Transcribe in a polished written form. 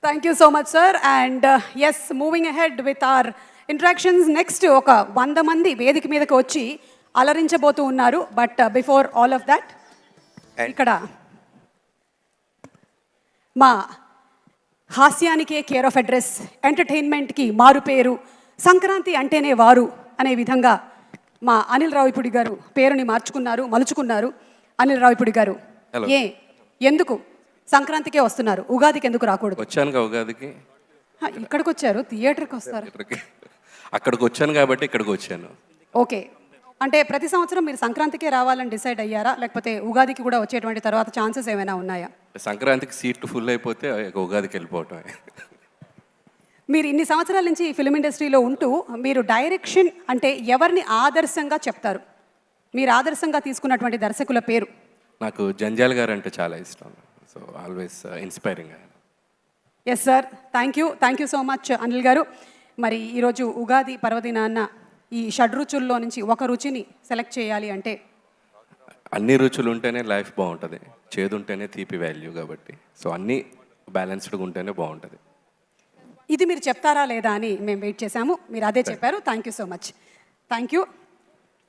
Thank you so much, sir. And yes, moving ahead with our interactions. Next, ఒక 100 మంది వేదిక మీదకి వచ్చి అలరించబోతూ ఉన్నారు. But before all of that, ఇక్కడ మా హాస్యానికే కేర్ ఆఫ్ అడ్రస్, ఎంటర్టైన్మెంట్కి మారు పేరు, సంక్రాంతి అంటేనే వారు అనే విధంగా మా అనిల్ రావిపూడి గారు పేరుని మలుచుకున్నారు. అనిల్ రావిపూడి గారు, ఎందుకు సంక్రాంతికే వస్తున్నారు, ఉగాదికి ఎందుకు రాకూడదు? వచ్చాను ఉగాదికి. ఇక్కడికి వచ్చారు, థియేటర్కి వస్తారు. అక్కడికి వచ్చాను కాబట్టి ఇక్కడికి వచ్చాను. ఓకే, అంటే ప్రతి సంవత్సరం మీరు సంక్రాంతికే రావాలని డిసైడ్ అయ్యారా, లేకపోతే ఉగాదికి కూడా వచ్చేటువంటి తర్వాత ఛాన్సెస్ ఏమైనా ఉన్నాయా? సంక్రాంతికి సీట్లు ఫుల్ అయిపోతే ఉగాదికి వెళ్ళిపోవటం. మీరు ఇన్ని సంవత్సరాల నుంచి ఫిల్మ్ ఇండస్ట్రీలో ఉంటూ మీరు డైరెక్షన్ అంటే ఎవరిని ఆదర్శంగా చెప్తారు? మీరు ఆదర్శంగా తీసుకున్నటువంటి దర్శకుల పేరు? నాకు జంజాల్ గారు అంటే చాలా ఇష్టం. So always inspiring. Yes sir, thank you so much Anil garu. మరి ఈరోజు ఉగాది పర్వదినాన్న ఈ షడ్రుచుల్లో నుంచి ఒక రుచిని సెలెక్ట్ చేయాలి అంటే? అన్ని రుచులు ఉంటేనే లైఫ్ బాగుంటుంది, చేదు ఉంటేనే తీపి వాల్యూ. కాబట్టి సో అన్నీ బ్యాలెన్స్డ్గా ఉంటేనే బాగుంటుంది. ఇది మీరు చెప్తారా లేదా అని మేము వెయిట్ చేశాము, మీరు అదే చెప్పారు. Thank you so much. Thank you.